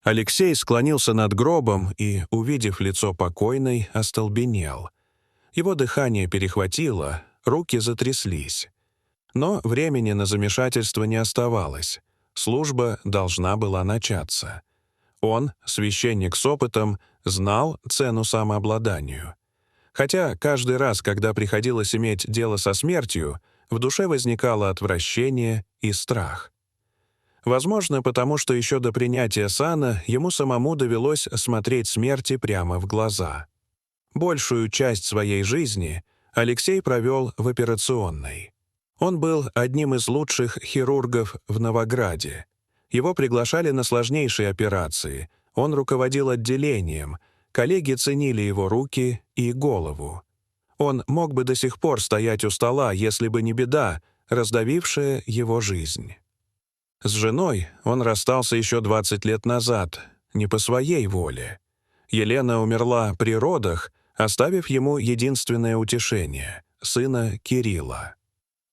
Алексей склонился над гробом и, увидев лицо покойной, остолбенел. Его дыхание перехватило, руки затряслись. Но времени на замешательство не оставалось. Служба должна была начаться. Он, священник с опытом, знал цену самообладанию. Хотя каждый раз, когда приходилось иметь дело со смертью, в душе возникало отвращение и страх. Возможно, потому что еще до принятия сана ему самому довелось смотреть смерти прямо в глаза. Большую часть своей жизни Алексей провел в операционной. Он был одним из лучших хирургов в Новограде. Его приглашали на сложнейшие операции, он руководил отделением, коллеги ценили его руки и голову. Он мог бы до сих пор стоять у стола, если бы не беда, раздавившая его жизнь. С женой он расстался еще 20 лет назад, не по своей воле. Елена умерла при родах, оставив ему единственное утешение — сына Кирилла.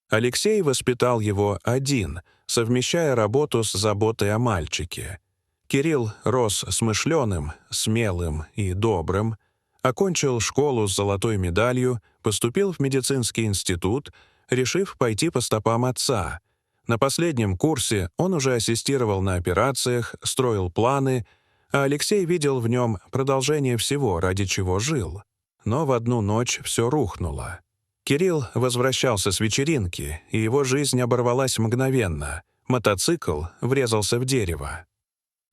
Алексей воспитал его один, совмещая работу с заботой о мальчике. Кирилл рос смышленым, смелым и добрым, окончил школу с золотой медалью, поступил в медицинский институт, решив пойти по стопам отца. На последнем курсе он уже ассистировал на операциях, строил планы, а Алексей видел в нем продолжение всего, ради чего жил. Но в одну ночь все рухнуло. Кирилл возвращался с вечеринки, и его жизнь оборвалась мгновенно. Мотоцикл врезался в дерево.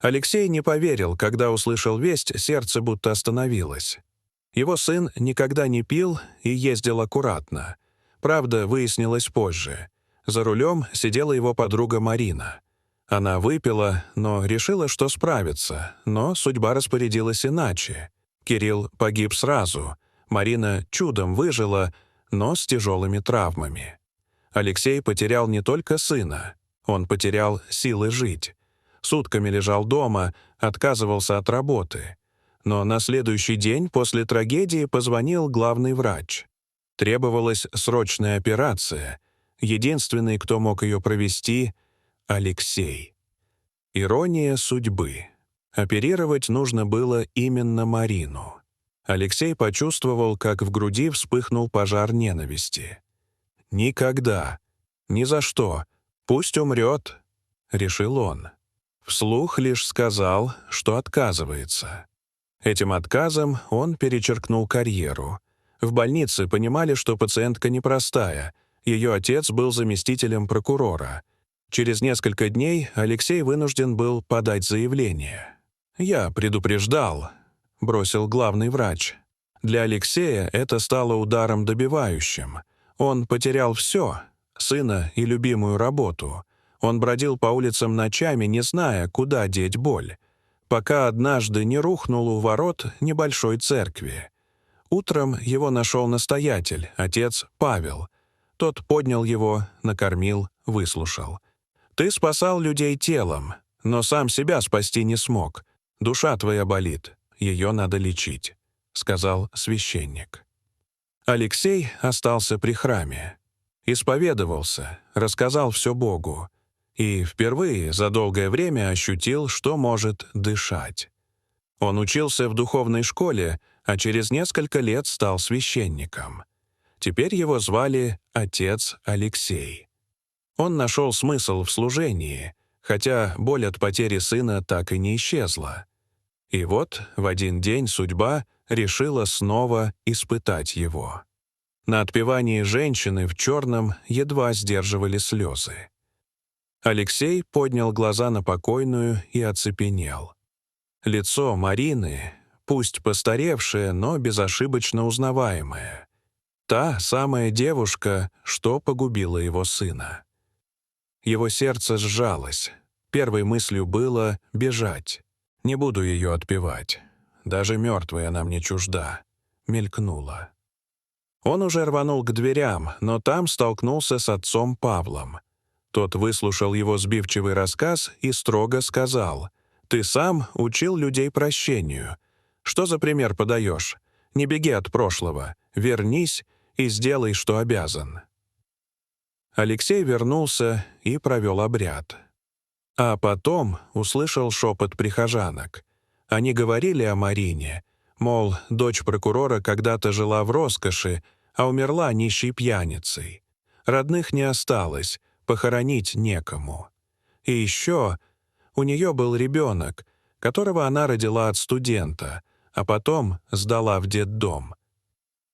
Алексей не поверил, когда услышал весть, сердце будто остановилось. Его сын никогда не пил и ездил аккуратно. Правда, выяснилось позже. За рулем сидела его подруга Марина. Она выпила, но решила, что справится, но судьба распорядилась иначе. Кирилл погиб сразу. Марина чудом выжила, но с тяжелыми травмами. Алексей потерял не только сына, он потерял силы жить. Сутками лежал дома, отказывался от работы. Но на следующий день после трагедии позвонил главный врач. Требовалась срочная операция. Единственный, кто мог ее провести — Алексей. Ирония судьбы. Оперировать нужно было именно Марину. Алексей почувствовал, как в груди вспыхнул пожар ненависти. «Никогда, ни за что, пусть умрет», — решил он. Вслух лишь сказал, что отказывается. Этим отказом он перечеркнул карьеру. В больнице понимали, что пациентка непростая. Ее отец был заместителем прокурора. Через несколько дней Алексей вынужден был подать заявление. «Я предупреждал», — бросил главный врач. Для Алексея это стало ударом добивающим. Он потерял все — сына и любимую работу. Он бродил по улицам ночами, не зная, куда деть боль, пока однажды не рухнул у ворот небольшой церкви. Утром его нашел настоятель, отец Павел. Тот поднял его, накормил, выслушал. «Ты спасал людей телом, но сам себя спасти не смог. Душа твоя болит, ее надо лечить», — сказал священник. Алексей остался при храме. Исповедовался, рассказал все Богу. И впервые за долгое время ощутил, что может дышать. Он учился в духовной школе, а через несколько лет стал священником. Теперь его звали отец Алексей. Он нашел смысл в служении, хотя боль от потери сына так и не исчезла. И вот в один день судьба решила снова испытать его. На отпевании женщины в черном едва сдерживали слезы. Алексей поднял глаза на покойную и оцепенел. Лицо Марины, пусть постаревшее, но безошибочно узнаваемое. Та самая девушка, что погубила его сына. Его сердце сжалось. Первой мыслью было бежать. «Не буду ее отпевать. Даже мертвая она мне чужда», — мелькнула. Он уже рванул к дверям, но там столкнулся с отцом Павлом. Тот выслушал его сбивчивый рассказ и строго сказал: «Ты сам учил людей прощению. Что за пример подаешь? Не беги от прошлого, вернись и сделай, что обязан». Алексей вернулся и провел обряд. А потом услышал шепот прихожанок. Они говорили о Марине, мол, дочь прокурора когда-то жила в роскоши, а умерла нищей пьяницей. Родных не осталось, похоронить некому. И еще у нее был ребенок, которого она родила от студента, а потом сдала в детдом.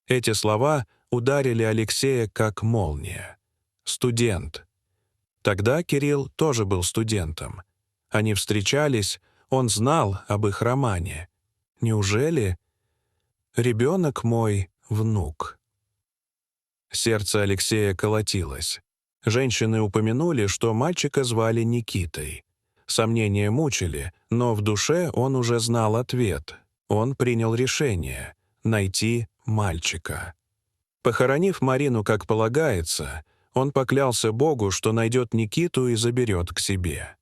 Эти слова ударили Алексея как молния. Студент. Тогда Кирилл тоже был студентом. Они встречались, он знал об их романе. Неужели ребенок мой — внук? Сердце Алексея колотилось. Женщины упомянули, что мальчика звали Никитой. Сомнения мучили, но в душе он уже знал ответ. Он принял решение — найти мальчика. Похоронив Марину как полагается, он поклялся Богу, что найдет Никиту и заберет к себе.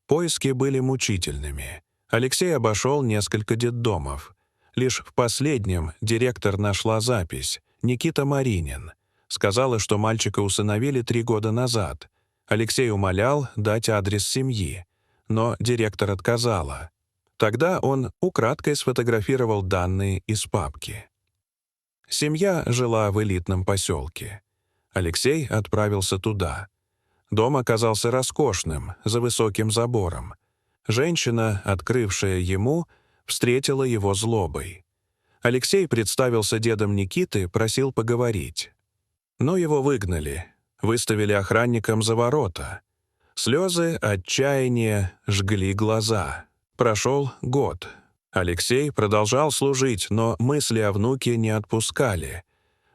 Поиски были мучительными. Алексей обошел несколько детдомов. Лишь в последнем директор нашла запись «Никита Маринин». Сказала, что мальчика усыновили 3 года назад. Алексей умолял дать адрес семьи, но директор отказала. Тогда он украдкой сфотографировал данные из папки. Семья жила в элитном поселке. Алексей отправился туда. Дом оказался роскошным, за высоким забором. Женщина, открывшая ему, встретила его злобой. Алексей представился дедом Никиты, просил поговорить. Но его выгнали, выставили охранникам за ворота. Слезы отчаяния жгли глаза. Прошел год. Алексей продолжал служить, но мысли о внуке не отпускали.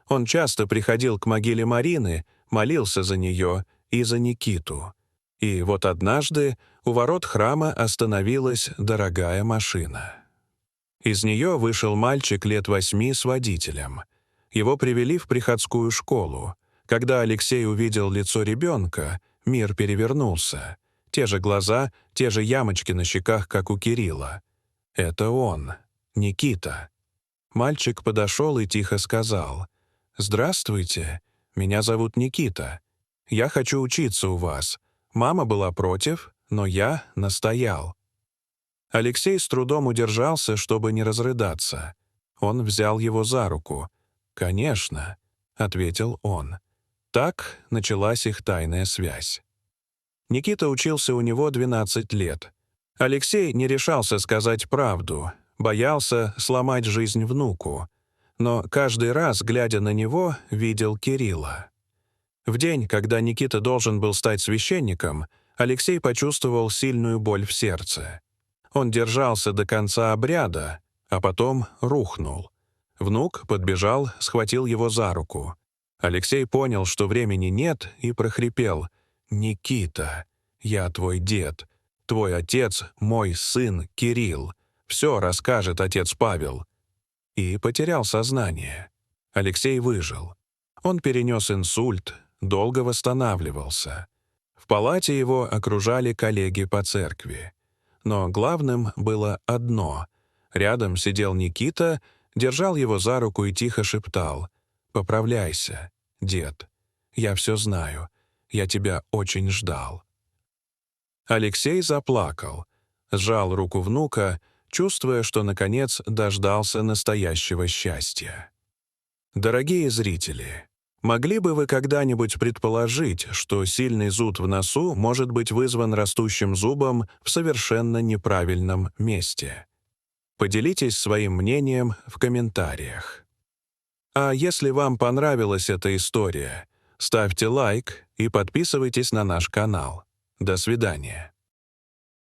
Он часто приходил к могиле Марины, молился за нее и за Никиту. И вот однажды у ворот храма остановилась дорогая машина. Из нее вышел мальчик лет 8 с водителем. Его привели в приходскую школу. Когда Алексей увидел лицо ребенка, мир перевернулся. Те же глаза, те же ямочки на щеках, как у Кирилла. Это он, Никита. Мальчик подошел и тихо сказал: «Здравствуйте, меня зовут Никита. Я хочу учиться у вас. Мама была против, но я настоял». Алексей с трудом удержался, чтобы не разрыдаться. Он взял его за руку. «Конечно», — ответил он. Так началась их тайная связь. Никита учился у него 12 лет. Алексей не решался сказать правду, боялся сломать жизнь внуку. Но каждый раз, глядя на него, видел Кирилла. В день, когда Никита должен был стать священником, Алексей почувствовал сильную боль в сердце. Он держался до конца обряда, а потом рухнул. Внук подбежал, схватил его за руку. Алексей понял, что времени нет, и прохрипел: «Никита, я твой дед. Твой отец — мой сын Кирилл. Все расскажет отец Павел». И потерял сознание. Алексей выжил. Он перенес инсульт, долго восстанавливался. В палате его окружали коллеги по церкви. Но главным было одно. Рядом сидел Никита, держал его за руку и тихо шептал: «Поправляйся, дед. Я все знаю. Я тебя очень ждал». Алексей заплакал, сжал руку внука, чувствуя, что, наконец, дождался настоящего счастья. Дорогие зрители, могли бы вы когда-нибудь предположить, что сильный зуд в носу может быть вызван растущим зубом в совершенно неправильном месте? Поделитесь своим мнением в комментариях. А если вам понравилась эта история, ставьте лайк и подписывайтесь на наш канал. До свидания.